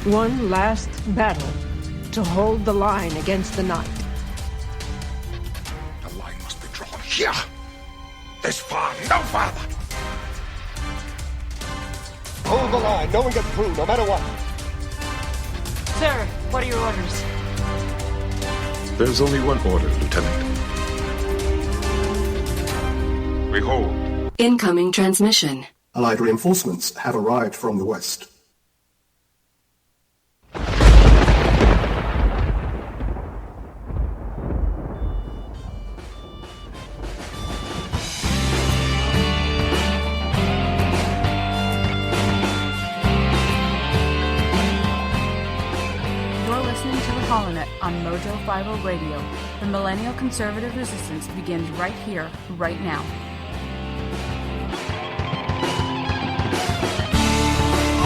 One last battle to hold the line against the night. The line must be drawn here. This far, no farther. Hold the line. No one gets through, no matter what. Sir, what are your orders? There's only one order, Lieutenant. Behold. Incoming transmission. Allied reinforcements have arrived from the west. HollowNet on Mojo 50 Radio. The millennial conservative resistance begins right here, right now.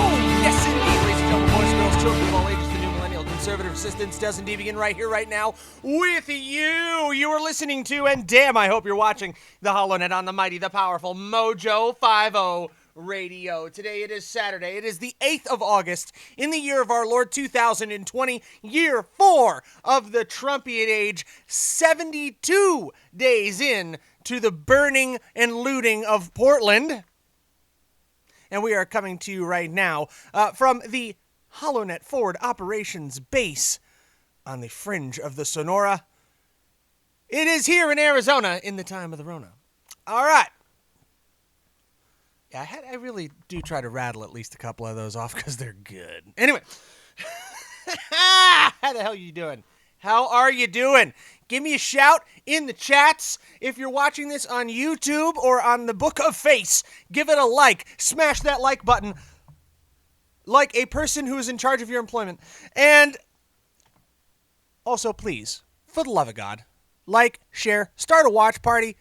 Oh, yes indeed, ladies and gentlemen, boys, girls, children of all ages, the new millennial conservative resistance does indeed begin right here, right now, with you. You are listening to, and damn, I hope you're watching, the HollowNet on the mighty, the powerful Mojo 50 Radio. Today it is Saturday. It is the 8th of August in the year of our Lord 2020, year 4 of the Trumpian age, 72 days in to the burning and looting of Portland. And we are coming to you right now from the HollowNet Forward Operations Base on the fringe of the Sonora. It is here in Arizona in the time of the Rona. All right. Yeah, I really do try to rattle at least a couple of those off because they're good. Anyway, how the hell are you doing? How are you doing? Give me a shout in the chats. If you're watching this on YouTube or on the Book of Face, give it a like. Smash that like button like a person who is in charge of your employment. And also, please, for the love of God, like, share, start a watch party.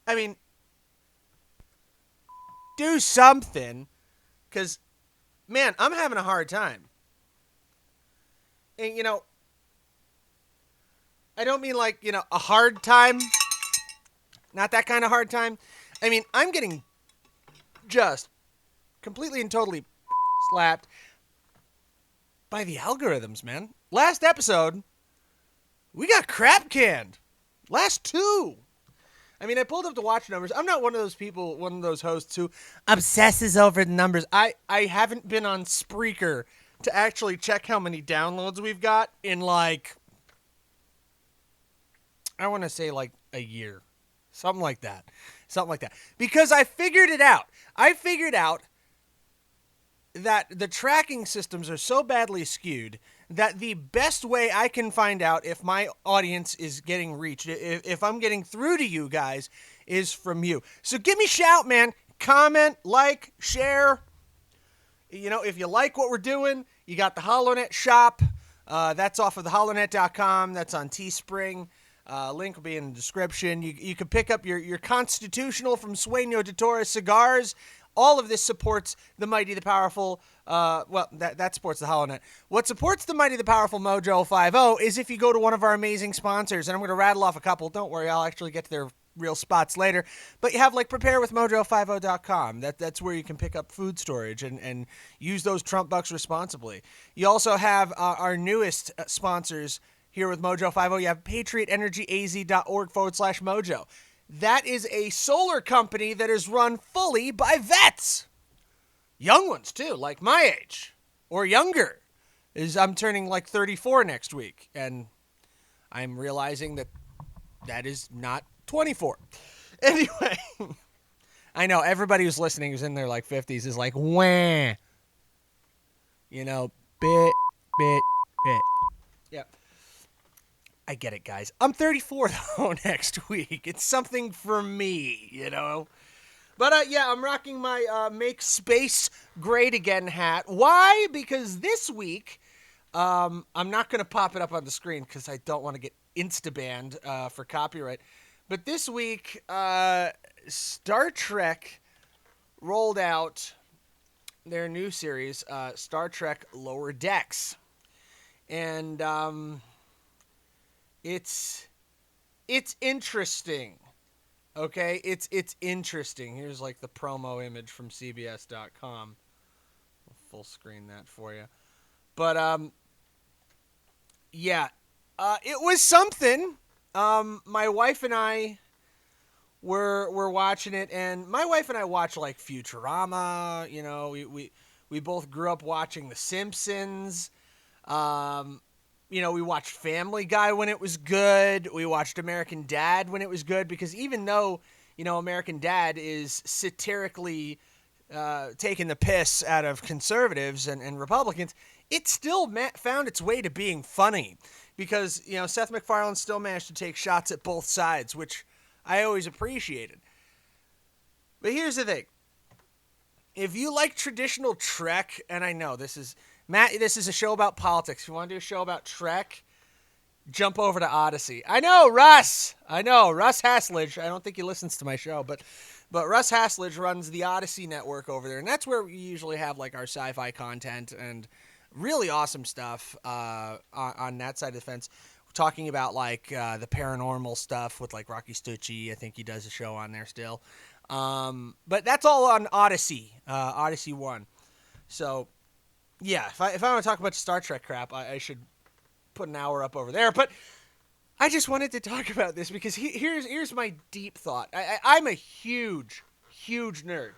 I mean, do something, because, man, I'm having a hard time. And, I don't mean like, a hard time. Not that kind of hard time. I mean, I'm getting just completely and totally slapped by the algorithms, man. Last episode, we got crap canned. Last two. I mean, I pulled up the watch numbers. I'm not one of those people, one of those hosts who obsesses over the numbers. I haven't been on Spreaker to actually check how many downloads we've got in, like, I want to say, like, a year. Something like that. Because I figured it out. I figured out that the tracking systems are so badly skewed that the best way I can find out if my audience is getting reached, if I'm getting through to you guys, is from you. So give me a shout, man. Comment, like, share. If you like what we're doing, you got the HollowNet shop. That's off of the HollowNet.com. That's on Teespring. Link will be in the description. You can pick up your Constitutional from Sueño de Torres cigars. All of this supports the mighty, the powerful, that supports the HollowNet. What supports the mighty, the powerful Mojo 50 is if you go to one of our amazing sponsors, and I'm going to rattle off a couple. Don't worry, I'll actually get to their real spots later. But you have, like, preparewithmojo50.com. That's where you can pick up food storage and use those Trump bucks responsibly. You also have our newest sponsors here with Mojo 50. You have patriotenergyaz.org/mojo. That is a solar company that is run fully by vets. Young ones, too, like my age or younger. I'm turning like 34 next week, and I'm realizing that is not 24. Anyway, I know everybody who's listening who's in their like 50s is like, wah. Bit. Yeah. I get it, guys. I'm 34, though, next week. It's something for me, But, yeah, I'm rocking my Make Space Great Again hat. Why? Because this week, I'm not going to pop it up on the screen because I don't want to get insta-banned for copyright. But this week, Star Trek rolled out their new series, Star Trek Lower Decks. And it's interesting. Okay, it's interesting. Here's like the promo image from CBS.com. I'll full screen that for you. But yeah, it was something. My wife and I were watching it, and my wife and I watch like Futurama. You know, we both grew up watching The Simpsons. You know, we watched Family Guy when it was good. We watched American Dad when it was good, because even though, you know, American Dad is satirically taking the piss out of conservatives and Republicans, it still found its way to being funny, because, you know, Seth MacFarlane still managed to take shots at both sides, which I always appreciated. But here's the thing. If you like traditional Trek, and I know this is, Matt, this is a show about politics. If you want to do a show about Trek, jump over to Odyssey. I know, Russ Haslidge. I don't think he listens to my show, but Russ Haslidge runs the Odyssey network over there, and that's where we usually have like our sci-fi content and really awesome stuff on that side of the fence. We're talking about like the paranormal stuff with like Rocky Stucci. I think he does a show on there still. But that's all on Odyssey, Odyssey 1. So, yeah, if I want to talk about Star Trek crap, I should put an hour up over there. But I just wanted to talk about this because here's my deep thought. I'm a huge nerd.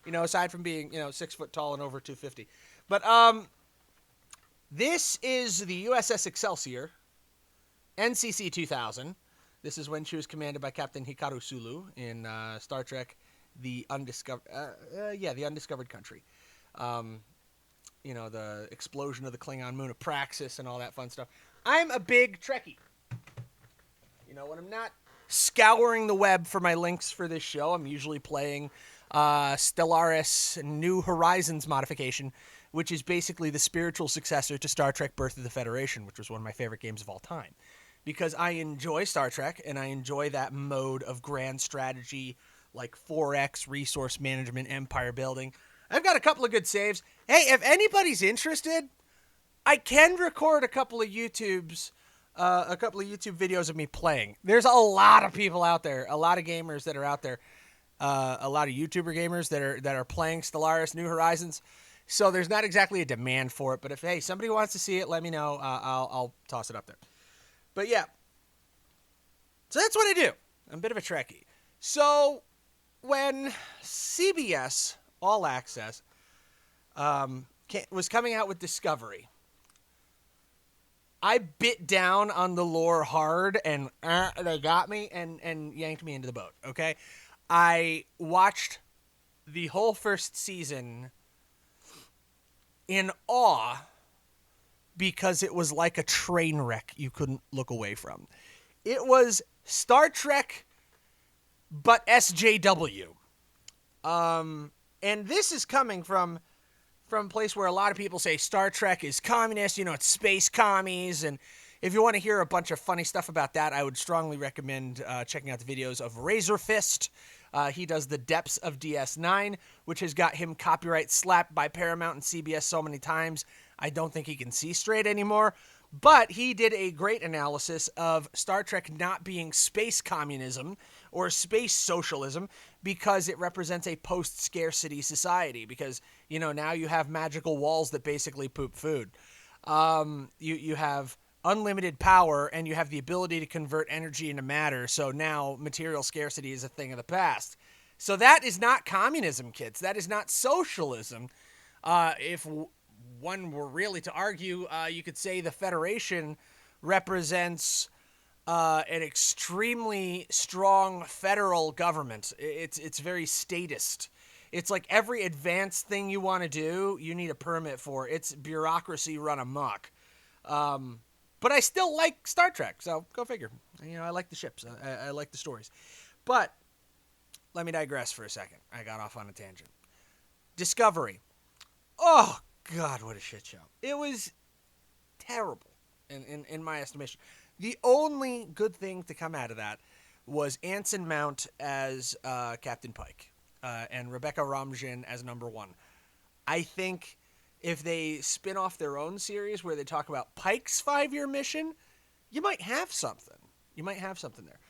You know, aside from being, you know, 6 foot tall and over 250. But this is the USS Excelsior, NCC 2000. This is when she was commanded by Captain Hikaru Sulu in Star Trek, the Undiscovered Country. You know, the explosion of the Klingon moon of Praxis and all that fun stuff. I'm a big Trekkie. You know, when I'm not scouring the web for my links for this show, I'm usually playing Stellaris New Horizons modification, which is basically the spiritual successor to Star Trek Birth of the Federation, which was one of my favorite games of all time. Because I enjoy Star Trek, and I enjoy that mode of grand strategy, like 4X, resource management, empire building. I've got a couple of good saves. Hey, if anybody's interested, I can record a couple of YouTube videos of me playing. There's a lot of people out there, a lot of gamers that are out there, a lot of YouTuber gamers that are playing Stellaris New Horizons. So there's not exactly a demand for it, but if somebody wants to see it, let me know. I'll toss it up there. But yeah, so that's what I do. I'm a bit of a Trekkie. So when CBS All Access was coming out with Discovery, I bit down on the lore hard, and they got me and yanked me into the boat, okay? I watched the whole first season in awe because it was like a train wreck you couldn't look away from. It was Star Trek, but SJW. And this is coming from a place where a lot of people say Star Trek is communist, you know, it's space commies. And if you want to hear a bunch of funny stuff about that, I would strongly recommend checking out the videos of Razor Fist. He does The Depths of DS9, which has got him copyright slapped by Paramount and CBS so many times, I don't think he can see straight anymore. But he did a great analysis of Star Trek not being space communism or space socialism because it represents a post-scarcity society. Because, you know, now you have magical walls that basically poop food. You have unlimited power, and you have the ability to convert energy into matter. So now material scarcity is a thing of the past. So that is not communism, kids. That is not socialism. If one were really to argue, you could say the Federation represents an extremely strong federal government. It's very statist. It's like every advanced thing you want to do, you need a permit for. It's bureaucracy run amok. But I still like Star Trek, so go figure. You know, I like the ships. I like the stories. But let me digress for a second. I got off on a tangent. Discovery. Oh, God, what a shit show. It was terrible in my estimation. The only good thing to come out of that was Anson Mount as Captain Pike and Rebecca Romijn as number 1. I think if they spin off their own series where they talk about Pike's 5-year mission, you might have something. You might have something there.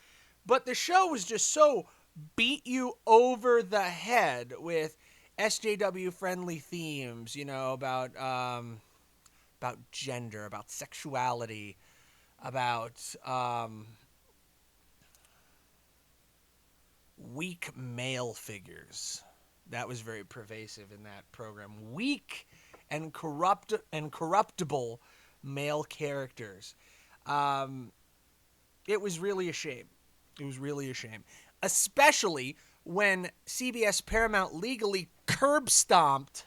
But the show was just so beat you over the head with SJW-friendly themes, you know, about about gender, about sexuality, about weak male figures. That was very pervasive in that program. Weak and corruptible male characters. It was really a shame. It was really a shame. Especially when CBS Paramount legally curb-stomped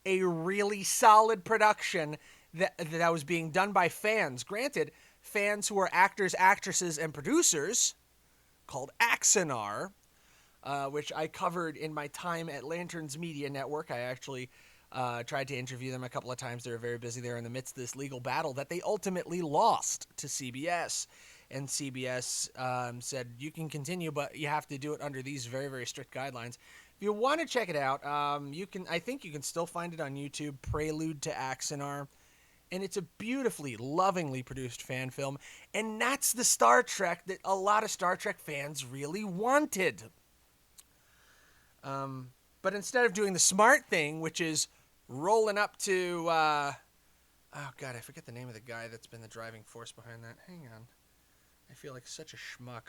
a really solid production that was being done by fans. Granted, fans who are actors, actresses, and producers, called Axanar, which I covered in my time at Lanterns Media Network. I actually tried to interview them a couple of times. They were very busy there in the midst of this legal battle that they ultimately lost to CBS. And CBS said, you can continue, but you have to do it under these very, very strict guidelines. If you want to check it out, I think you can still find it on YouTube, Prelude to Axanar. And it's a beautifully, lovingly produced fan film. And that's the Star Trek that a lot of Star Trek fans really wanted. But instead of doing the smart thing, which is rolling up to, oh God, I forget the name of the guy that's been the driving force behind that. Hang on. I feel like such a schmuck.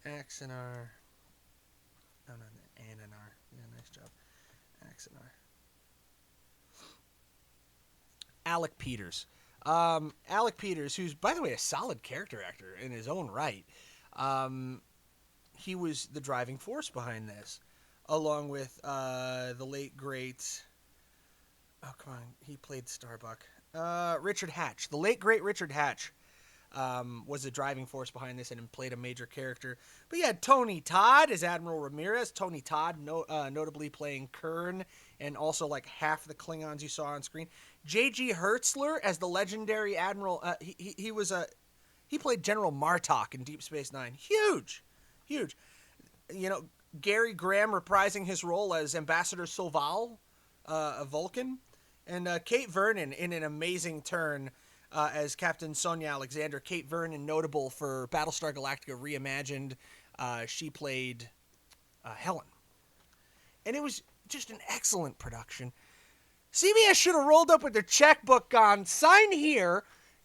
Axanar. No, Ananar. Yeah, nice job. Axanar. Alec Peters. Alec Peters, who's, by the way, a solid character actor in his own right. He was the driving force behind this, along with the late, great... Oh, come on. He played Starbuck. Richard Hatch. The late, great Richard Hatch was the driving force behind this and played a major character. But you had Tony Todd as Admiral Ramirez. Tony Todd, notably playing Kern and also like half the Klingons you saw on screen. J.G. Hertzler as the legendary Admiral. He played General Martok in Deep Space Nine. Huge. You know, Gary Graham reprising his role as Ambassador Soval, a Vulcan. And Kate Vernon in an amazing turn as Captain Sonia Alexander. Kate Vernon, notable for Battlestar Galactica Reimagined. She played Helen. And it was just an excellent production. CBS should have rolled up with their checkbook on, sign here,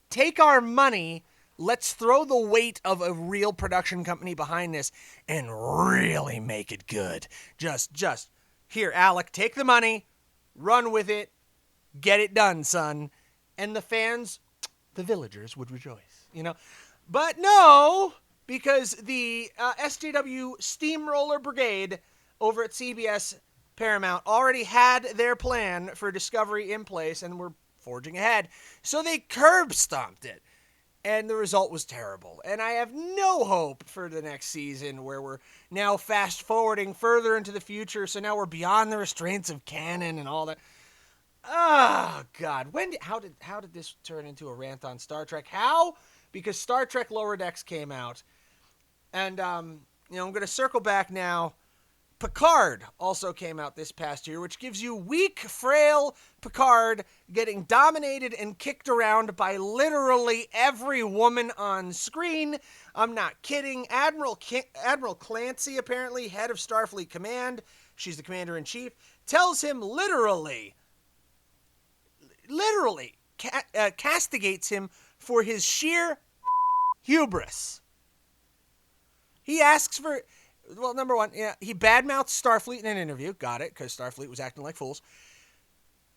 take our money, let's throw the weight of a real production company behind this and really make it good. Just, here, Alec, take the money, run with it, get it done, son. And the fans, the villagers, would rejoice, you know. But no, because the SJW Steamroller Brigade over at CBS Paramount already had their plan for Discovery in place and were forging ahead. So they curb stomped it. And the result was terrible. And I have no hope for the next season where we're now fast forwarding further into the future. So now we're beyond the restraints of canon and all that. Oh, God. How did this turn into a rant on Star Trek? How? Because Star Trek Lower Decks came out. And, I'm going to circle back now. Picard also came out this past year, which gives you weak, frail Picard getting dominated and kicked around by literally every woman on screen. I'm not kidding. Admiral Clancy, apparently head of Starfleet Command, she's the commander-in-chief, tells him literally castigates him for his sheer hubris. He asks for... Well, number one, he badmouths Starfleet in an interview. Got it, because Starfleet was acting like fools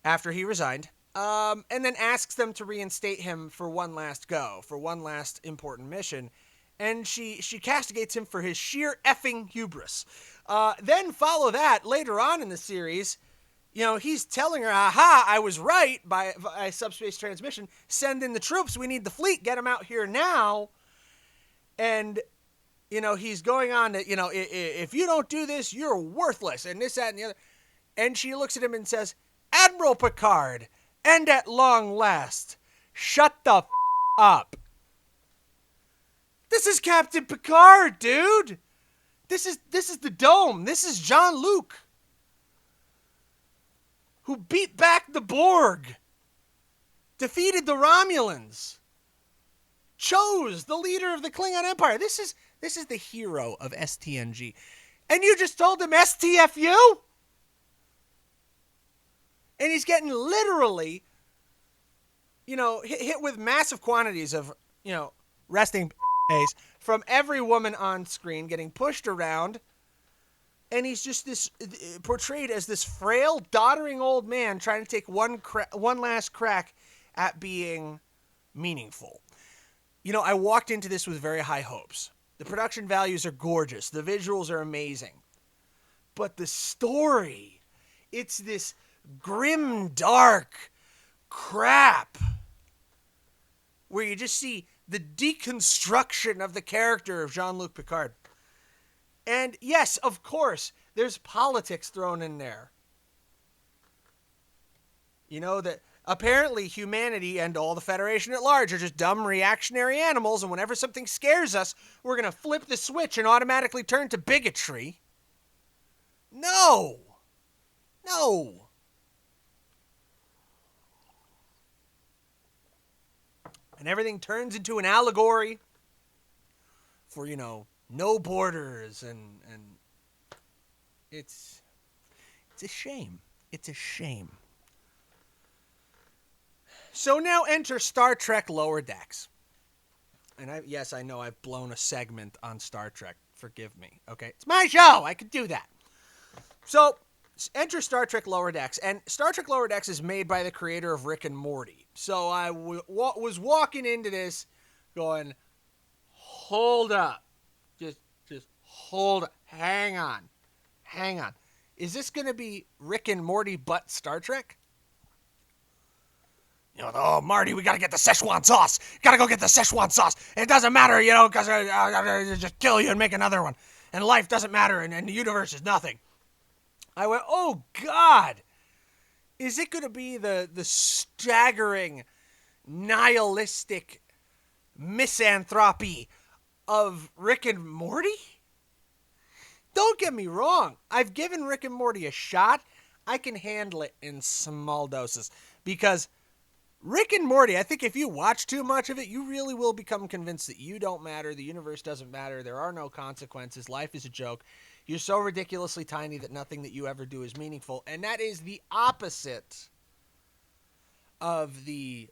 after he resigned. And then asks them to reinstate him for one last go, for one last important mission. And she castigates him for his sheer effing hubris. Then follow that later on in the series. He's telling her, aha, I was right by subspace transmission. Send in the troops. We need the fleet. Get them out here now. And... he's going on to, if you don't do this, you're worthless, and this, that, and the other. And she looks at him and says, Admiral Picard, and at long last, shut the up. This is Captain Picard, dude. This is the Dome. This is Jean-Luc, who beat back the Borg, defeated the Romulans, chose the leader of the Klingon Empire. This is the hero of STNG. And you just told him STFU? And he's getting literally hit with massive quantities of, resting face from every woman on screen, getting pushed around. And he's just portrayed as this frail, doddering old man trying to take one last crack at being meaningful. I walked into this with very high hopes. The production values are gorgeous. The visuals are amazing. But the story, it's this grim, dark crap where you just see the deconstruction of the character of Jean-Luc Picard. And yes, of course, there's politics thrown in there. That apparently humanity and all the Federation at large are just dumb reactionary animals, and whenever something scares us, we're going to flip the switch and automatically turn to bigotry. No! And everything turns into an allegory for, no borders, and it's a shame. It's a shame. So now enter Star Trek Lower Decks. And I know I've blown a segment on Star Trek. Forgive me, okay? It's my show! I could do that. So, enter Star Trek Lower Decks. And Star Trek Lower Decks is made by the creator of Rick and Morty. So I was walking into this going, hold up. Just hold up. Hang on. Is this going to be Rick and Morty but Star Trek? Oh, Marty, we got to get the Szechuan sauce. Got to go get the Szechuan sauce. It doesn't matter, because I'll just kill you and make another one. And life doesn't matter, and the universe is nothing. I went, oh, God. Is it going to be the staggering, nihilistic misanthropy of Rick and Morty? Don't get me wrong. I've given Rick and Morty a shot. I can handle it in small doses. Because Rick and Morty, I think if you watch too much of it, you really will become convinced that you don't matter, the universe doesn't matter, there are no consequences, life is a joke. You're so ridiculously tiny that nothing that you ever do is meaningful. And that is the opposite of the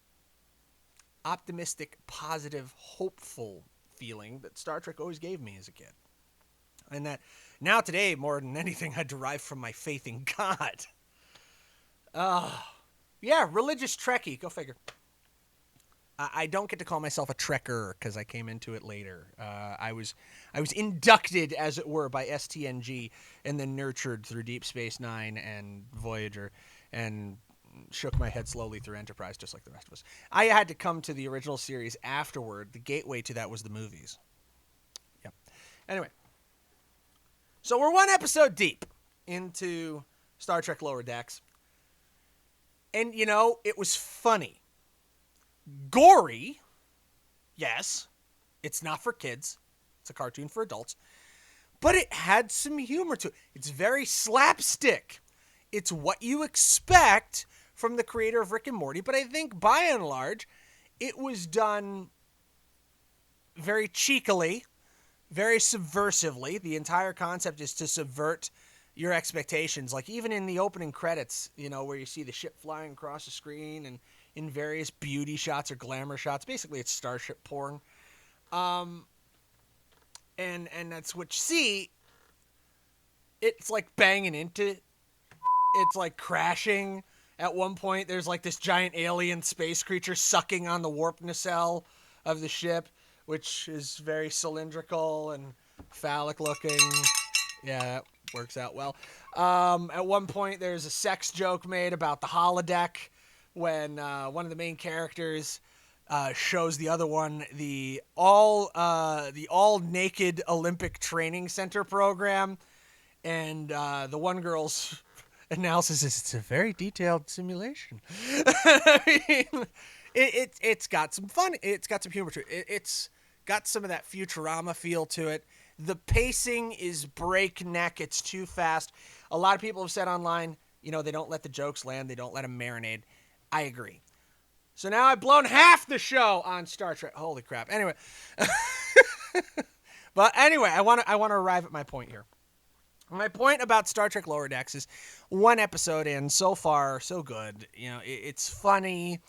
optimistic, positive, hopeful feeling that Star Trek always gave me as a kid. And that now today, more than anything, I derive from my faith in God. Yeah, religious Trekkie. Go figure. I don't get to call myself a Trekker because I came into it later. I was inducted, as it were, by STNG and then nurtured through Deep Space Nine and Voyager and shook my head slowly through Enterprise just like the rest of us. I had to come to the original series afterward. The gateway to that was the movies. Yep. Anyway. So we're one episode deep into Star Trek Lower Decks. And, it was funny. Gory, yes, it's not for kids. It's a cartoon for adults. But it had some humor to it. It's very slapstick. It's what you expect from the creator of Rick and Morty. But I think, by and large, it was done very cheekily, very subversively. The entire concept is to subvert your expectations. Like, even in the opening credits, where you see the ship flying across the screen and in various beauty shots or glamour shots. Basically, it's starship porn. And that's what you see. It's like banging into. It's like crashing. At one point, there's like this giant alien space creature sucking on the warp nacelle of the ship, which is very cylindrical and phallic looking. Yeah, that works out well. At one point, there's a sex joke made about the holodeck, when one of the main characters shows the other one the all naked Olympic training center program, and the one girl's analysis is it's a very detailed simulation. I mean, it's got some fun. It's got some humor to it. It's got some of that Futurama feel to it. The pacing is breakneck. It's too fast. A lot of people have said online, they don't let the jokes land. They don't let them marinate. I agree. So now I've blown half the show on Star Trek. Holy crap. Anyway. But anyway, I want to arrive at my point here. My point about Star Trek Lower Decks is one episode in, so far, so good. It's funny.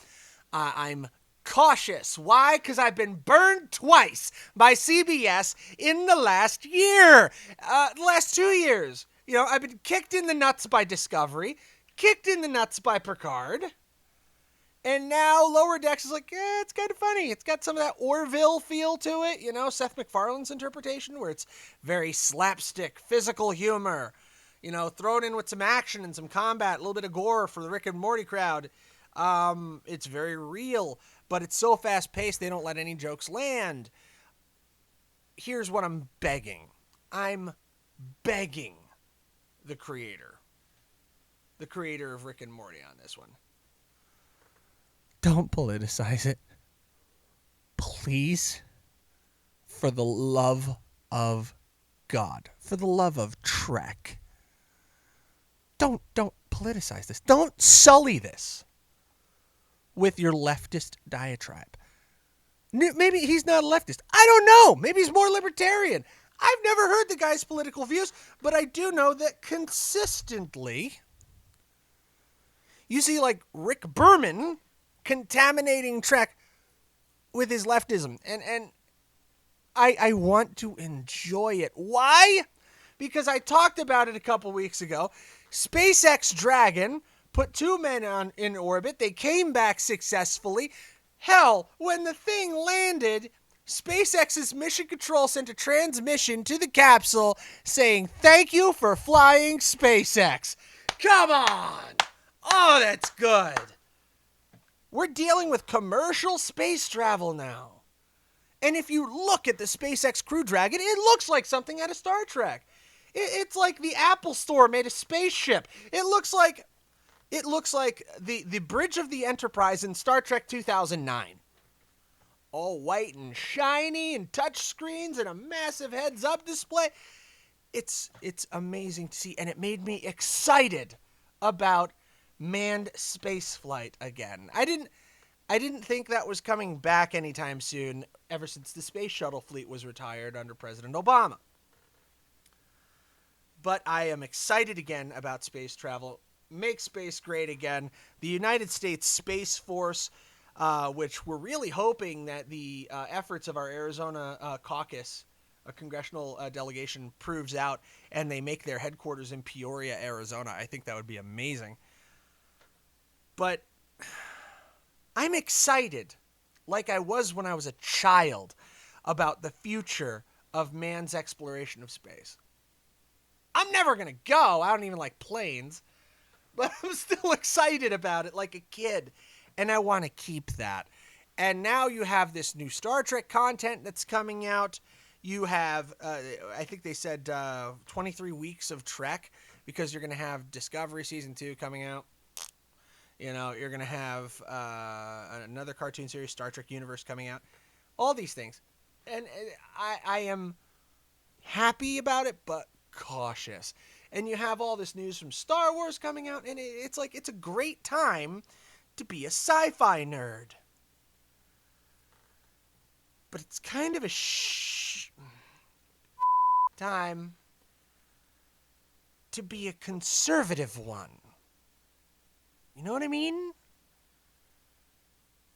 I'm cautious. Why? Because I've been burned twice by CBS in the last year. The last 2 years. You know, I've been kicked in the nuts by Discovery, kicked in the nuts by Picard, and now Lower Decks is like, it's kind of funny. It's got some of that Orville feel to it, you know, Seth MacFarlane's interpretation, where it's very slapstick, physical humor, you know, thrown in with some action and some combat, a little bit of gore for the Rick and Morty crowd. It's very real, but it's so fast-paced they don't let any jokes land. Here's what I'm begging. I'm begging the creator of Rick and Morty on this one. Don't politicize it. Please. For the love of God. For the love of Trek. Don't politicize this. Don't sully this with your leftist diatribe. Maybe he's not a leftist. I don't know. Maybe he's more libertarian. I've never heard the guy's political views, but I do know that consistently you see like Rick Berman contaminating Trek with his leftism. And I want to enjoy it. Why? Because I talked about it a couple weeks ago. SpaceX Dragon put 2 men in orbit. They came back successfully. Hell, when the thing landed, SpaceX's mission control sent a transmission to the capsule saying, "Thank you for flying SpaceX." Come on! Oh, that's good. We're dealing with commercial space travel now. And if you look at the SpaceX Crew Dragon, it looks like something out of Star Trek. It's like the Apple Store made a spaceship. It looks like the bridge of the Enterprise in Star Trek 2009. All white and shiny and touch screens and a massive heads-up display. It's amazing to see, and it made me excited about manned space flight again. I didn't think that was coming back anytime soon, ever since the space shuttle fleet was retired under President Obama. But I am excited again about space travel. Make space great again. The United States Space Force, which we're really hoping that the efforts of our Arizona caucus, a congressional delegation, proves out, and they make their headquarters in Peoria, Arizona. I think that would be amazing. But I'm excited, like I was when I was a child, about the future of man's exploration of space. I'm never going to go. I don't even like planes. But I'm still excited about it like a kid. And I want to keep that. And now you have this new Star Trek content that's coming out. You have, I think they said 23 weeks of Trek, because you're going to have Discovery Season 2 coming out. You know, you're going to have another cartoon series, Star Trek Universe, coming out. All these things. And I am happy about it, but cautious. And you have all this news from Star Wars coming out, and it's like, it's a great time to be a sci-fi nerd. But it's kind of a time to be a conservative one. You know what I mean?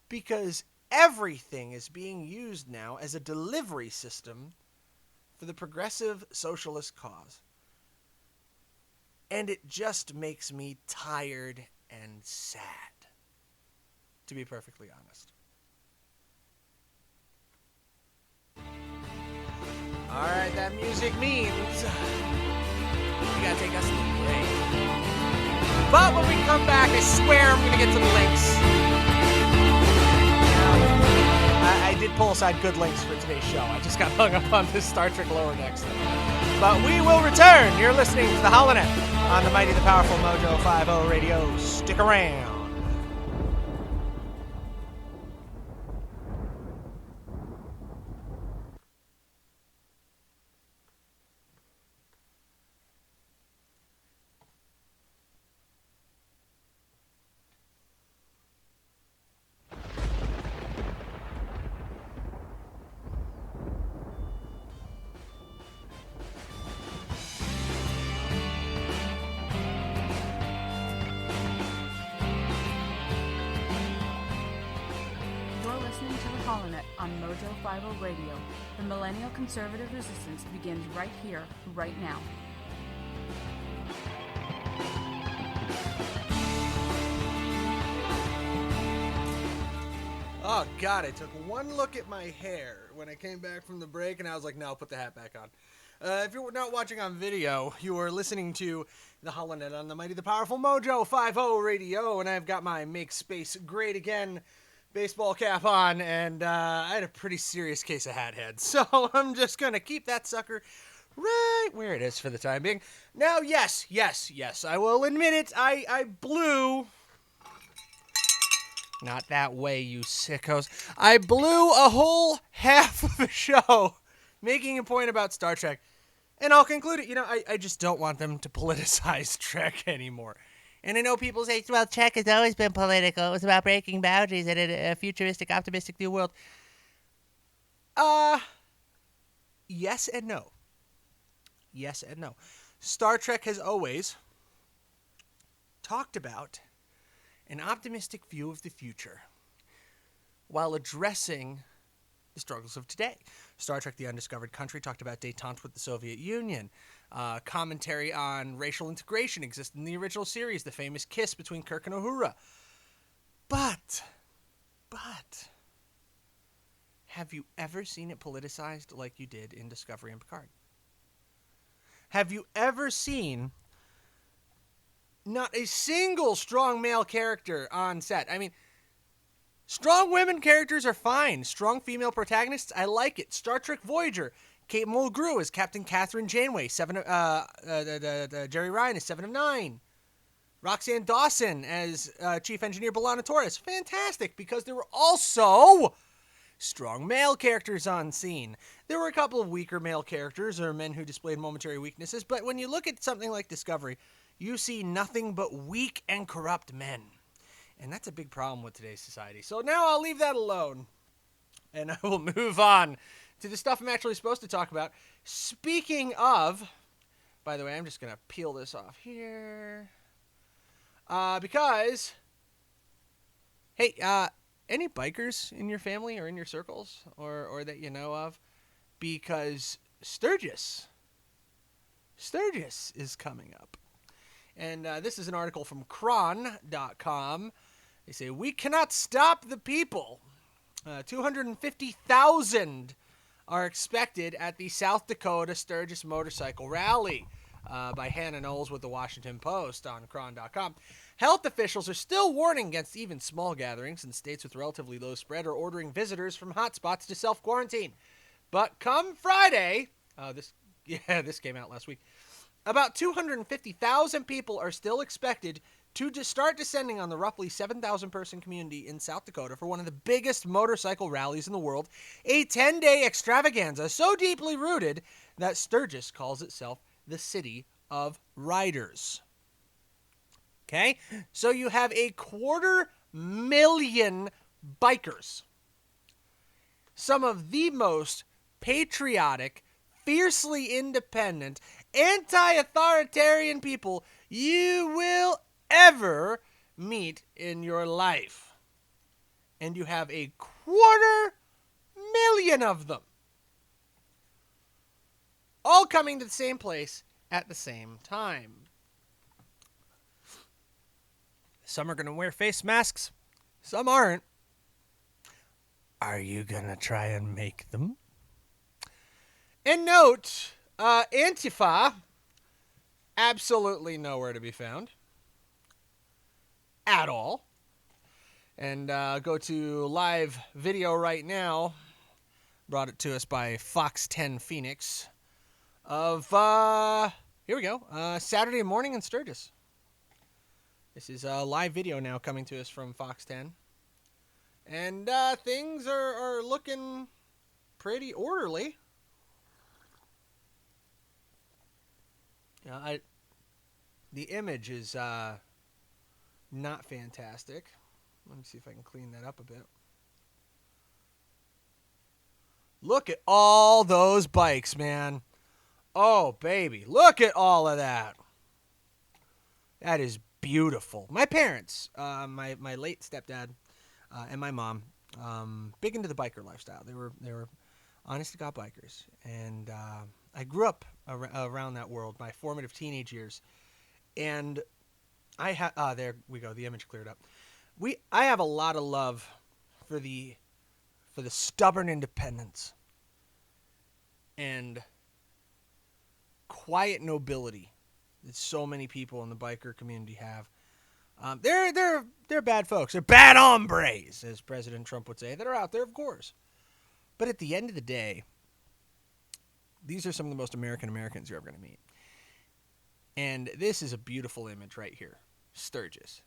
Because everything is being used now as a delivery system for the progressive socialist cause. And it just makes me tired and sad, to be perfectly honest. All right, that music means we gotta take us to the break. But when we come back, I swear I'm gonna get some links. I did pull aside good links for today's show. I just got hung up on this Star Trek Lower Decks thing. But we will return. You're listening to the HollowNet on the mighty, the powerful Mojo 50 Radio. Stick around. HollowNet on Mojo 50 Radio. The millennial conservative resistance begins right here, right now. Oh, God, I took one look at my hair when I came back from the break, and I was like, no, put the hat back on. If you're not watching on video, you are listening to the HollowNet on the mighty, the powerful Mojo 50 Radio, and I've got my Make Space Great Again baseball cap on, and I had a pretty serious case of hat head, so I'm just going to keep that sucker right where it is for the time being. Now, yes, I will admit it, I blew... Not that way, you sickos. I blew a whole half of the show making a point about Star Trek. And I'll conclude it. I just don't want them to politicize Trek anymore. And I know people say, well, Trek has always been political. It was about breaking boundaries and a futuristic, optimistic new world. Yes and no. Yes and no. Star Trek has always talked about an optimistic view of the future while addressing the struggles of today. Star Trek: The Undiscovered Country talked about détente with the Soviet Union. Commentary on racial integration existed in the original series, the famous kiss between Kirk and Uhura. But, have you ever seen it politicized like you did in Discovery and Picard? Have you ever seen not a single strong male character on set? I mean, strong women characters are fine. Strong female protagonists, I like it. Star Trek Voyager, Kate Mulgrew as Captain Catherine Janeway. Jerry Ryan is 7 of 9. Roxanne Dawson as Chief Engineer B'Elanna Torres. Fantastic, because there were also strong male characters on scene. There were a couple of weaker male characters or men who displayed momentary weaknesses, but when you look at something like Discovery, you see nothing but weak and corrupt men. And that's a big problem with today's society. So now I'll leave that alone. And I will move on to the stuff I'm actually supposed to talk about. Speaking of, by the way, I'm just going to peel this off here. Because, hey, any bikers in your family or in your circles or that you know of? Because Sturgis is coming up. And this is an article from Cron.com. They say, we cannot stop the people. 250,000 are expected at the South Dakota Sturgis Motorcycle Rally by Hannah Knowles with the Washington Post on Cron.com. Health officials are still warning against even small gatherings in states with relatively low spread or ordering visitors from hotspots to self-quarantine. But come Friday, this came out last week, about 250,000 people are still expected to start descending on the roughly 7,000-person community in South Dakota for one of the biggest motorcycle rallies in the world, a 10-day extravaganza so deeply rooted that Sturgis calls itself the City of Riders. Okay? So you have 250,000 bikers. Some of the most patriotic, fiercely independent, anti-authoritarian people you will ever meet in your life. And you have 250,000 of them. All coming to the same place at the same time. Some are going to wear face masks. Some aren't. Are you going to try and make them? And note, Antifa, absolutely nowhere to be found. At all. And go to live video right now. Brought it to us by Fox 10 Phoenix. Of, here we go, Saturday morning in Sturgis. This is a live video now coming to us from Fox 10. And things are looking pretty orderly. The image is not fantastic. Let me see if I can clean that up a bit. Look at all those bikes, man. Oh, baby. Look at all of that. That is beautiful. My parents, my late stepdad and my mom, big into the biker lifestyle. They were honest to God bikers, and I grew up around that world, my formative teenage years, and there we go. The image cleared up. I have a lot of love for the stubborn independence and quiet nobility that so many people in the biker community have. They're bad folks. They're bad hombres, as President Trump would say, that are out there, of course. But at the end of the day, these are some of the most Americans you're ever going to meet. And this is a beautiful image right here. Sturgis.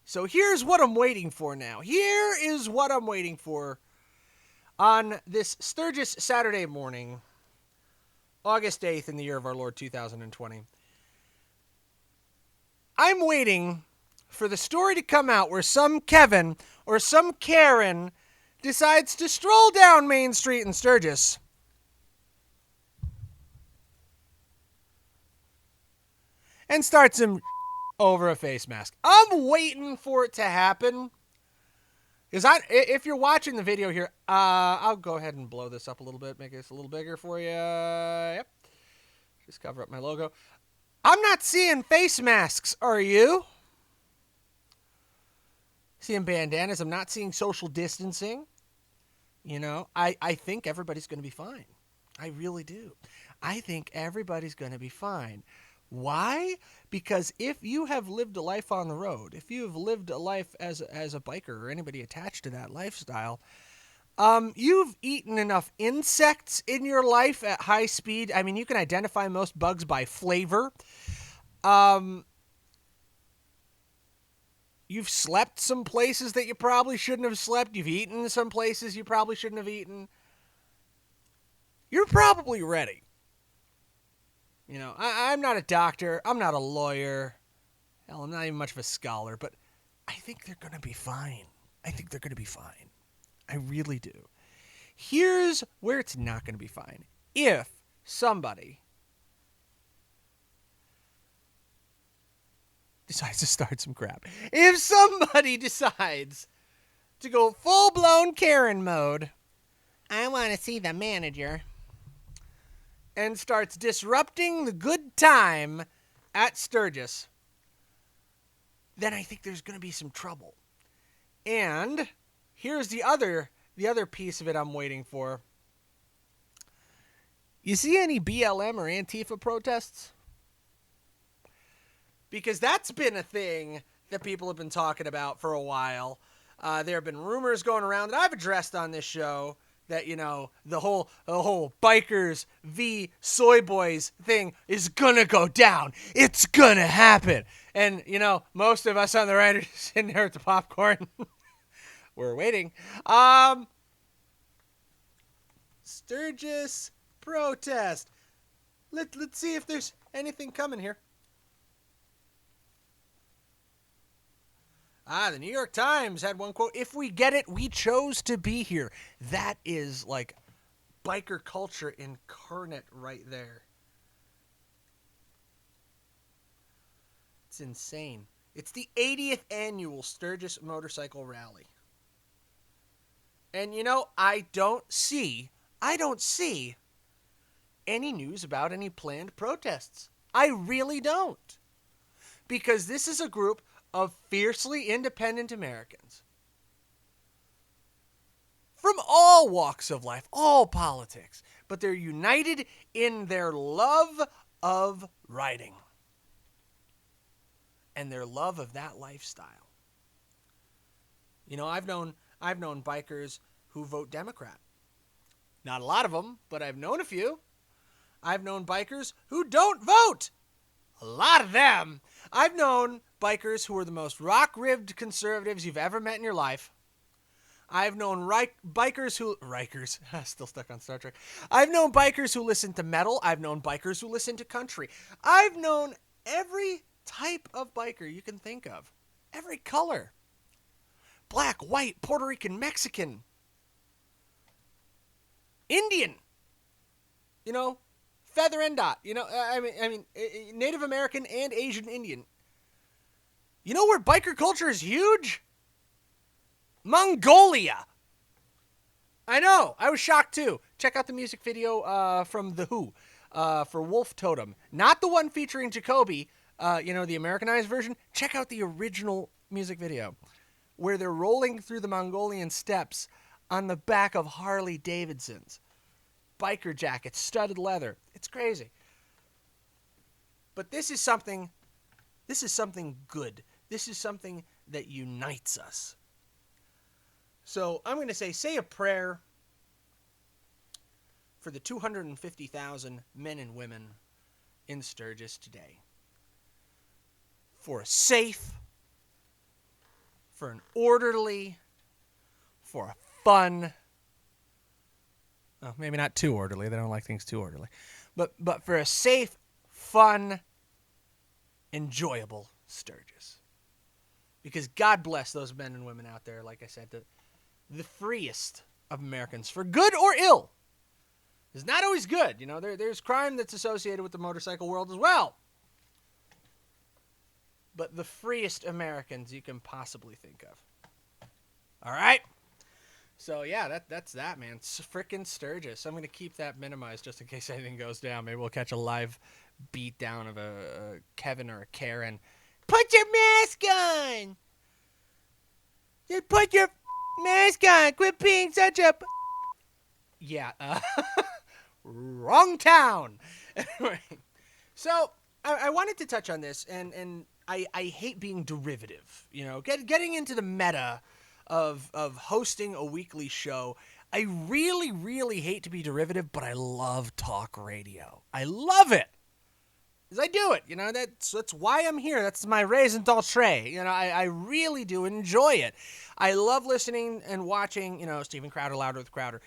So here's what I'm waiting for now. Here is what I'm waiting for on this Sturgis Saturday morning, August 8th in the year of our Lord 2020. I'm waiting for the story to come out where some Kevin or some Karen decides to stroll down Main Street in Sturgis and starts him over a face mask. I'm waiting for it to happen. If you're watching the video here, I'll go ahead and blow this up a little bit, make this a little bigger for you. Yep. Just cover up my logo. I'm not seeing face masks, are you? Seeing bandanas. I'm not seeing social distancing. You know, I think everybody's going to be fine. I really do. I think everybody's going to be fine. Why? Because if you have lived a life on the road, if you have lived a life as a biker or anybody attached to that lifestyle, you've eaten enough insects in your life at high speed. I mean, you can identify most bugs by flavor. You've slept some places that you probably shouldn't have slept. You've eaten some places you probably shouldn't have eaten. You're probably ready. You know, I'm not a doctor. I'm not a lawyer. Hell, I'm not even much of a scholar, but I think they're going to be fine. I think they're going to be fine. I really do. Here's where it's not going to be fine. If somebody decides to start some crap. If somebody decides to go full-blown Karen mode, I want to see the manager, and starts disrupting the good time at Sturgis, then I think there's going to be some trouble. And here's the other piece of it I'm waiting for. You see any BLM or Antifa protests? Because that's been a thing that people have been talking about for a while. There have been rumors going around that I've addressed on this show that, you know, the whole bikers v. soy boys thing is gonna go down. It's gonna happen. And, you know, most of us on the right are sitting there with the popcorn. We're waiting. Sturgis protest. Let's see if there's anything coming here. The New York Times had one quote, "If we get it, we chose to be here." That is like biker culture incarnate right there. It's insane. It's the 80th annual Sturgis Motorcycle Rally. And, you know, I don't see any news about any planned protests. I really don't. Because this is a group of fiercely independent Americans from all walks of life, all politics, but they're united in their love of riding and their love of that lifestyle. You know, I've known bikers who vote Democrat. Not a lot of them, but I've known a few. I've known bikers who don't vote. A lot of them. I've known bikers who are the most rock-ribbed conservatives you've ever met in your life. I've known bikers who... Rikers. Still stuck on Star Trek. I've known bikers who listen to metal. I've known bikers who listen to country. I've known every type of biker you can think of. Every color. Black, white, Puerto Rican, Mexican. Indian. You know, feather and dot. You know, I mean, Native American and Asian Indian. You know where biker culture is huge? Mongolia. I know. I was shocked too. Check out the music video from The Who for Wolf Totem. Not the one featuring Jacoby, the Americanized version. Check out the original music video where they're rolling through the Mongolian steppes on the back of Harley Davidsons. Biker jackets, studded leather. It's crazy. But this is something good. This is something that unites us. So I'm going to say a prayer for the 250,000 men and women in Sturgis today. For a safe, for an orderly, for a fun, maybe not too orderly. They don't like things too orderly. But for a safe, fun, enjoyable Sturgis. Because God bless those men and women out there, like I said, the freest of Americans, for good or ill. It's not always good. There's crime that's associated with the motorcycle world as well. But the freest Americans you can possibly think of. All right? So, yeah, that's that, man. It's frickin' Sturgis. I'm going to keep that minimized just in case anything goes down. Maybe we'll catch a live beat down of a Kevin or a Karen. Put your mask on! Just put your mask on! Quit being such a... Yeah, wrong town! Anyway, so I wanted to touch on this, and I hate being derivative. Getting into the meta of hosting a weekly show. I really, really hate to be derivative, but I love talk radio. I love it. Because I do it, that's why I'm here. That's my raison d'etre. I really do enjoy it. I love listening and watching, Steven Crowder, Louder with Crowder.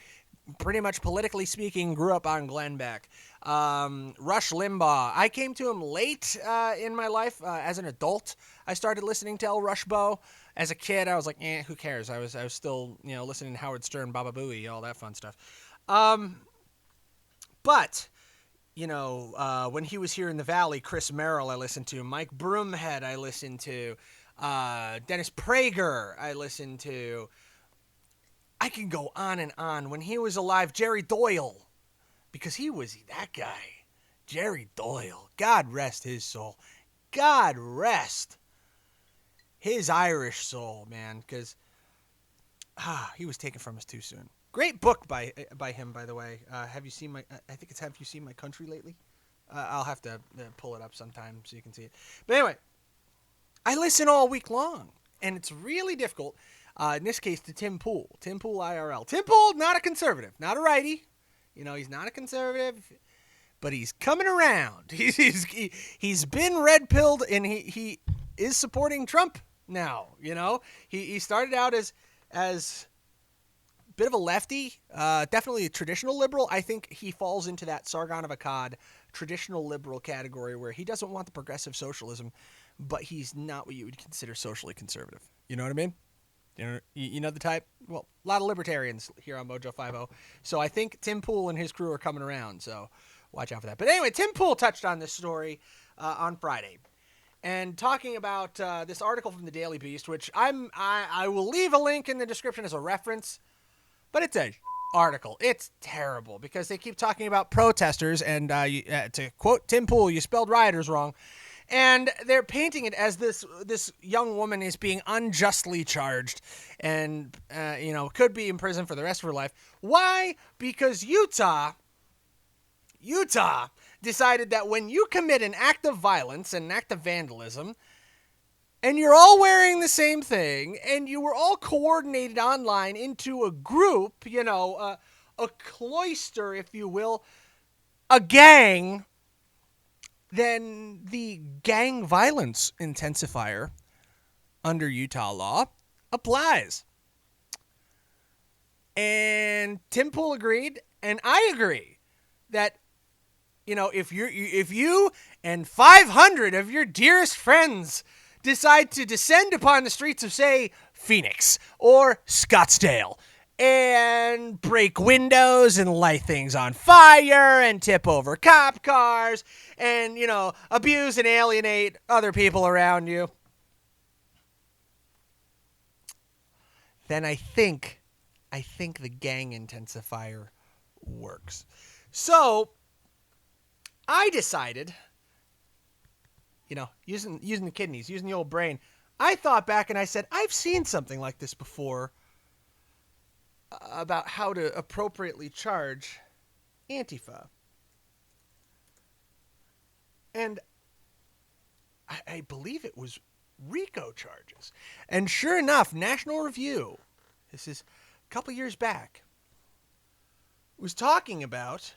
Pretty much politically speaking, grew up on Glenn Beck. Rush Limbaugh. I came to him late in my life as an adult. I started listening to El Rushbo. As a kid, I was like, who cares? I was still, listening to Howard Stern, Baba Booey, all that fun stuff. But... when he was here in the Valley, Chris Merrill I listened to, Mike Broomhead I listened to, Dennis Prager I listened to. I can go on and on. When he was alive, Jerry Doyle, because he was that guy. Jerry Doyle, God rest his soul. God rest his Irish soul, man, because he was taken from us too soon. Great book by him, by the way. Have you seen my country lately? I'll have to pull it up sometime so you can see it. But anyway, I listen all week long, and it's really difficult. In this case, to Tim Pool IRL. Tim Pool, not a conservative, not a righty. He's not a conservative, but he's coming around. He's been red-pilled, and he is supporting Trump now. He started out as bit of a lefty, definitely a traditional liberal. I think he falls into that Sargon of Akkad traditional liberal category where he doesn't want the progressive socialism, but he's not what you would consider socially conservative. You know what I mean? You know the type? Well, a lot of libertarians here on Mojo 50. So I think Tim Pool and his crew are coming around, so watch out for that. But anyway, Tim Pool touched on this story on Friday. And talking about this article from the Daily Beast, which I will leave a link in the description as a reference. But it's a article. It's terrible because they keep talking about protesters and to quote Tim Pool, you spelled rioters wrong. And they're painting it as this young woman is being unjustly charged and, could be in prison for the rest of her life. Why? Because Utah decided that when you commit an act of violence, an act of vandalism, and you're all wearing the same thing, and you were all coordinated online into a group, a cloister, if you will, a gang, then the gang violence intensifier under Utah law applies. And Tim Pool agreed, and I agree that, if you and 500 of your dearest friends decide to descend upon the streets of, say, Phoenix or Scottsdale and break windows and light things on fire and tip over cop cars and, abuse and alienate other people around you, then I think I think the gang intensifier works. So I decided, using the kidneys, using the old brain, I thought back and I said, I've seen something like this before about how to appropriately charge Antifa. And I believe it was RICO charges. And sure enough, National Review, this is a couple years back, was talking about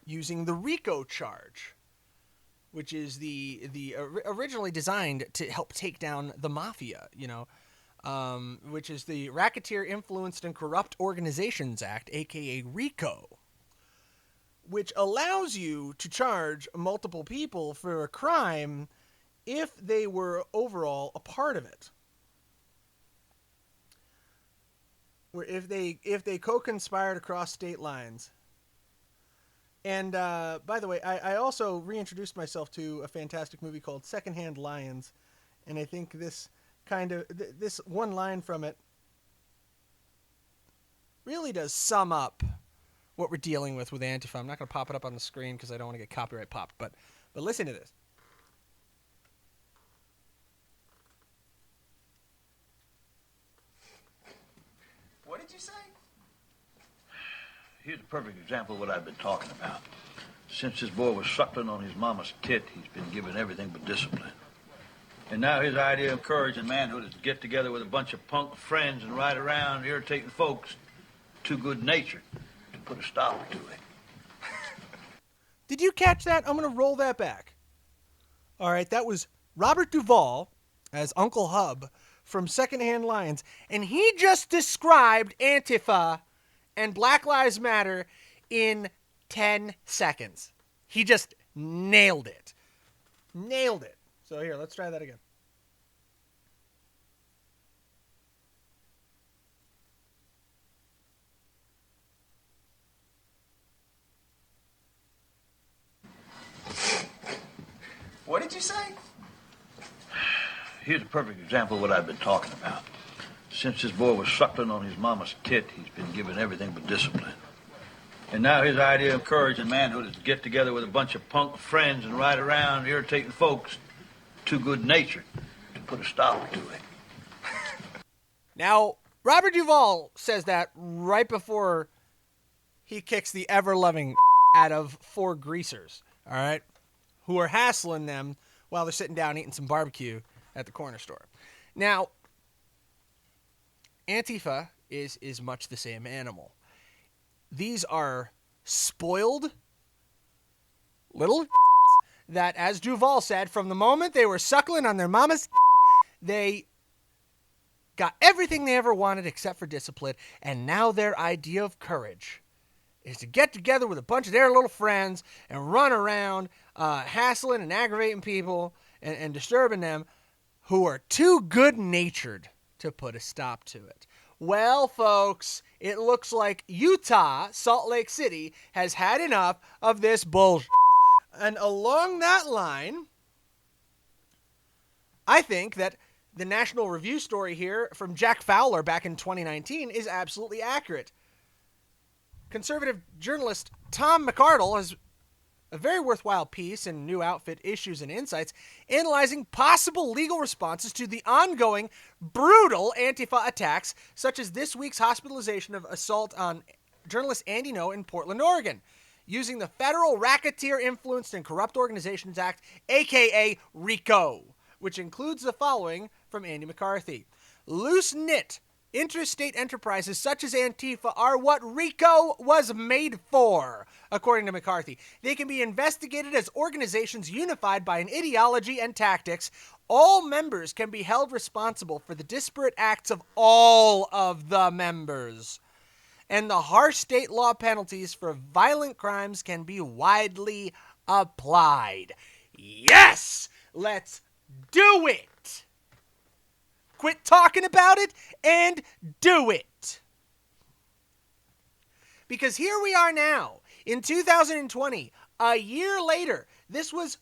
using the RICO charge, which is the originally designed to help take down the mafia, which is the Racketeer Influenced and Corrupt Organizations Act, aka RICO, which allows you to charge multiple people for a crime if they were overall a part of it. Where if they co-conspired across state lines. And by the way, I also reintroduced myself to a fantastic movie called Secondhand Lions, and I think this this one line from it really does sum up what we're dealing with Antifa. I'm not going to pop it up on the screen because I don't want to get copyright popped, but listen to this. What did you say? Here's a perfect example of what I've been talking about. Since this boy was suckling on his mama's tit, he's been given everything but discipline. And now his idea of courage and manhood is to get together with a bunch of punk friends and ride around irritating folks too good-natured to put a stop to it. Did you catch that? I'm going to roll that back. All right, that was Robert Duvall as Uncle Hub from Secondhand Lions, and he just described Antifa and Black Lives Matter in 10 seconds. He just nailed it. Nailed it. So here, let's try that again. What did you say? Here's a perfect example of what I've been talking about. Since this boy was suckling on his mama's tit, he's been given everything but discipline. And now his idea of courage and manhood is to get together with a bunch of punk friends and ride around irritating folks too good-natured to put a stop to it. Now, Robert Duvall says that right before he kicks the ever-loving out of 4 greasers, all right, who are hassling them while they're sitting down eating some barbecue at the corner store. Now, Antifa is much the same animal. These are spoiled little that, as Duvall said, from the moment they were suckling on their mama's, they got everything they ever wanted except for discipline, and now their idea of courage is to get together with a bunch of their little friends and run around hassling and aggravating people and disturbing them who are too good-natured to put a stop to it. Well, folks, it looks like Utah, Salt Lake City, has had enough of this bullshit. And along that line, I think that the National Review story here from Jack Fowler back in 2019 is absolutely accurate. Conservative journalist Tom McArdle has a very worthwhile piece in New Outfit Issues and Insights analyzing possible legal responses to the ongoing brutal Antifa attacks, such as this week's hospitalization of assault on journalist Andy Ngo in Portland, Oregon, using the Federal Racketeer Influenced and Corrupt Organizations Act, aka RICO, which includes the following from Andy McCarthy. Loose-knit interstate enterprises such as Antifa are what RICO was made for, according to McCarthy. They can be investigated as organizations unified by an ideology and tactics. All members can be held responsible for the disparate acts of all of the members. And the harsh state law penalties for violent crimes can be widely applied. Yes! Let's do it! Quit talking about it and do it. Because here we are now in 2020, a year later. This was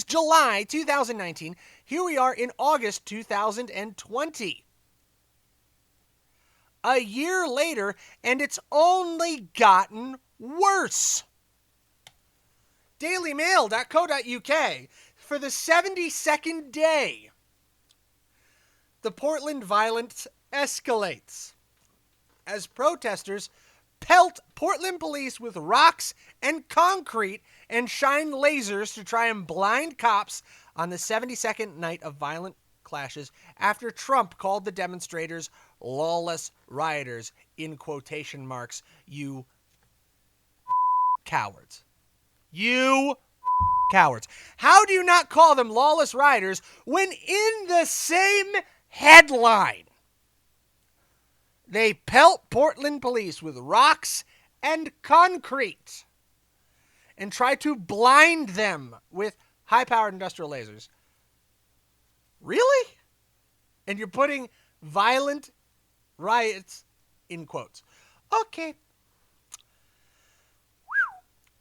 July 2019. Here we are in August 2020. a year later, and it's only gotten worse. dailymail.co.uk, for the 72nd day, the Portland violence escalates as protesters pelt Portland police with rocks and concrete and shine lasers to try and blind cops on the 72nd night of violent clashes after Trump called the demonstrators lawless rioters, in quotation marks. You cowards. You cowards. How do you not call them lawless rioters when in the same headline they pelt Portland police with rocks and concrete and try to blind them with high-powered industrial lasers? Really? And you're putting violent riots in quotes. Okay.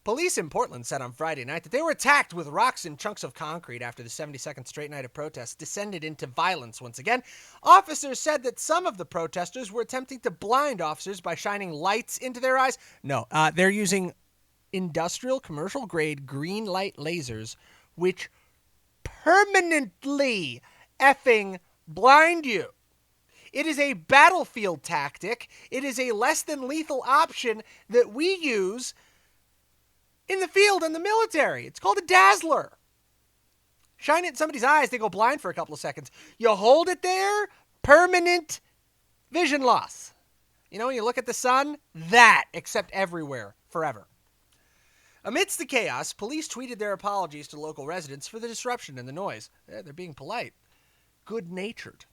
Police in Portland said on Friday night that they were attacked with rocks and chunks of concrete after the 72nd straight night of protests descended into violence once again. Officers said that some of the protesters were attempting to blind officers by shining lights into their eyes. No, they're using industrial commercial-grade green light lasers, which permanently effing blind you. It is a battlefield tactic. It is a less than lethal option that we use in the field and the military. It's called a dazzler. Shine it in somebody's eyes, they go blind for a couple of seconds. You hold it there, permanent vision loss. You know, when you look at the sun, that, except everywhere, forever. Amidst the chaos, police tweeted their apologies to local residents for the disruption and the noise. They're being polite. Good-natured.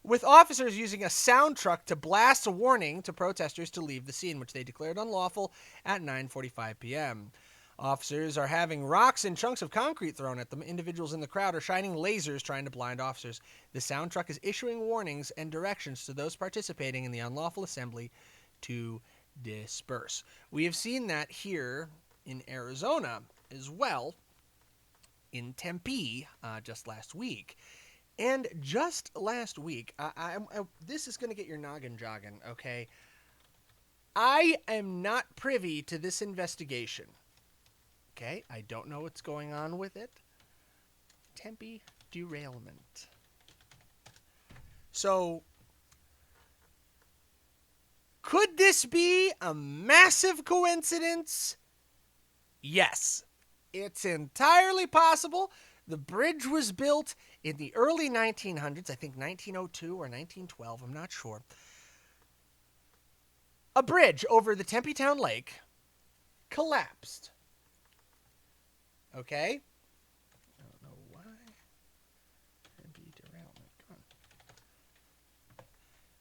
With officers using a sound truck to blast a warning to protesters to leave the scene, which they declared unlawful at 9:45 p.m. Officers are having rocks and chunks of concrete thrown at them. Individuals in the crowd are shining lasers trying to blind officers. The sound truck is issuing warnings and directions to those participating in the unlawful assembly to disperse. We have seen that here in Arizona as well, in Tempe, just last week. And just last week, this is going to get your noggin jogging, okay? I am not privy to this investigation, okay? I don't know what's going on with it. Tempe derailment. So, could this be a massive coincidence? Yes. It's entirely possible. The bridge was built in the early 1900s, I think 1902 or 1912, I'm not sure. A bridge over the Tempe Town Lake collapsed. Okay? I don't know why. Tempe derailment. Come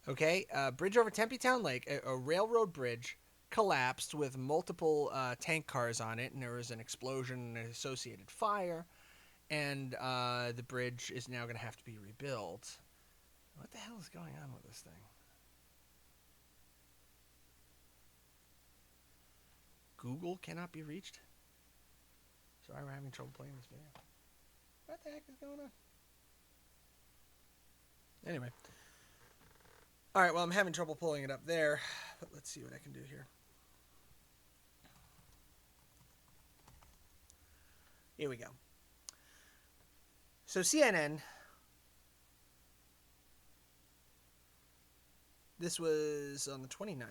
on. Okay, bridge over Tempe Town Lake, a railroad bridge, collapsed with multiple tank cars on it, and there was an explosion and an associated fire. And the bridge is now going to have to be rebuilt. What the hell is going on with this thing? Google cannot be reached? Sorry, we're having trouble playing this video. What the heck is going on? Anyway. Alright, well, I'm having trouble pulling it up there. But let's see what I can do here. Here we go. So CNN, this was on the 29th.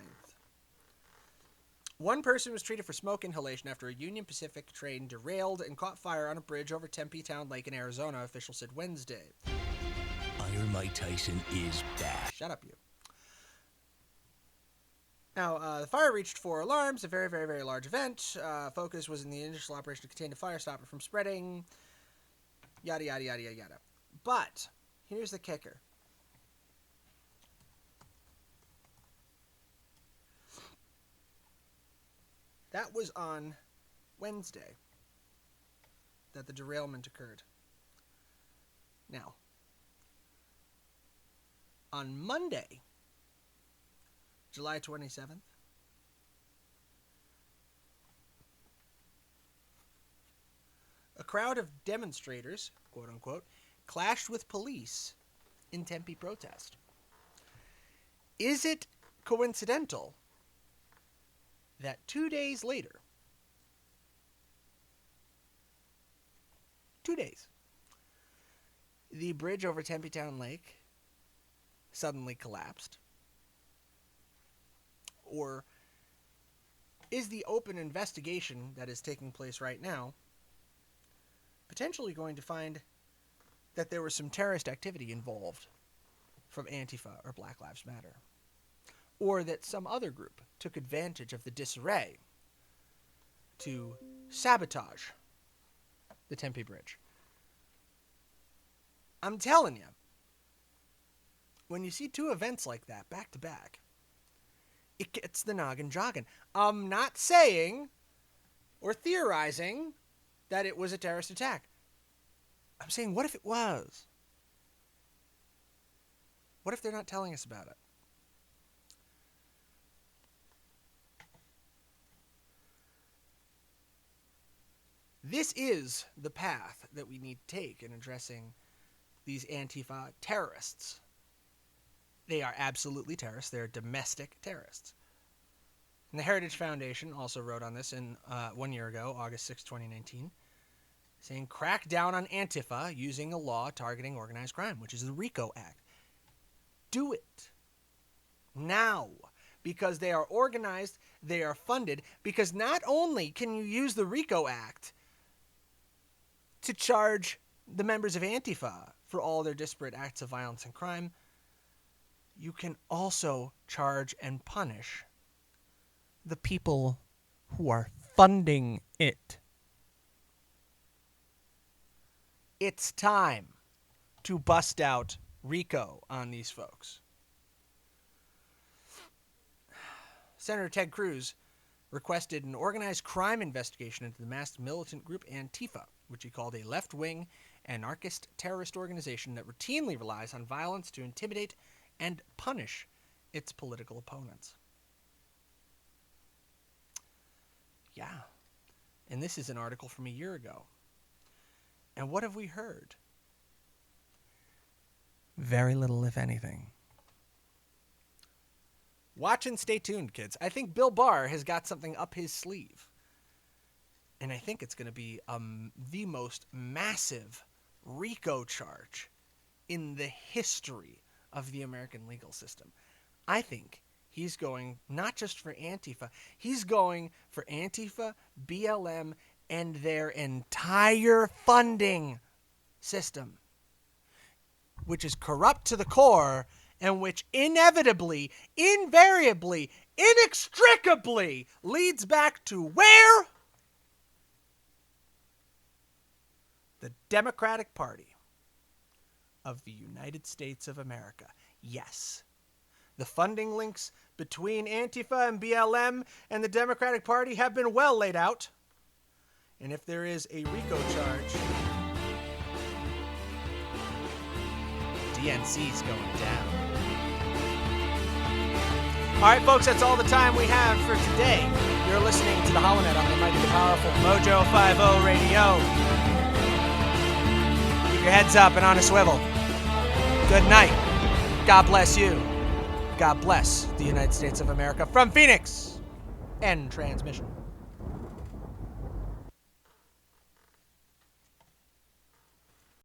One person was treated for smoke inhalation after a Union Pacific train derailed and caught fire on a bridge over Tempe Town Lake in Arizona, officials said Wednesday. Iron Mike Tyson is back. Shut up, you. Now, the fire reached 4 alarms, a very, very, very large event. Focus was in the initial operation to contain the fire, stop it from spreading. Yada, yada, yada, yada, yada. But, here's the kicker. That was on Wednesday that the derailment occurred. Now, on Monday, July 27th, a crowd of demonstrators, quote-unquote, clashed with police in Tempe protest. Is it coincidental that 2 days later, 2 days, the bridge over Tempe-Town Lake suddenly collapsed? Or is the open investigation that is taking place right now potentially going to find that there was some terrorist activity involved from Antifa or Black Lives Matter? Or that some other group took advantage of the disarray to sabotage the Tempe Bridge? I'm telling you, when you see two events like that back to back, it gets the noggin jogging. I'm not saying or theorizing that it was a terrorist attack. I'm saying, what if it was? What if they're not telling us about it? This is the path that we need to take in addressing these Antifa terrorists. They are absolutely terrorists. They're domestic terrorists. And the Heritage Foundation also wrote on this 1 year ago, August 6, 2019, saying crack down on Antifa using a law targeting organized crime, which is the RICO Act. Do it now, because they are organized, they are funded, because not only can you use the RICO Act to charge the members of Antifa for all their disparate acts of violence and crime, you can also charge and punish the people who are funding it. It's time to bust out RICO on these folks. Senator Ted Cruz requested an organized crime investigation into the masked militant group Antifa, which he called a left-wing anarchist terrorist organization that routinely relies on violence to intimidate and punish its political opponents. Yeah. And this is an article from a year ago. And what have we heard? Very little, if anything. Watch and stay tuned, kids. I think Bill Barr has got something up his sleeve. And I think it's going to be the most massive RICO charge in the history of the American legal system. I think he's going not just for Antifa, he's going for Antifa, BLM, and their entire funding system, which is corrupt to the core and which inevitably, invariably, inextricably leads back to where? The Democratic Party of the United States of America. Yes. The funding links between Antifa and BLM and the Democratic Party have been well laid out. And if there is a RICO charge, DNC's going down. All right, folks, that's all the time we have for today. You're listening to the HollowNet on the mighty, powerful Mojo 50 Radio. Keep your heads up and on a swivel. Good night. God bless you. God bless the United States of America. From Phoenix, end transmission.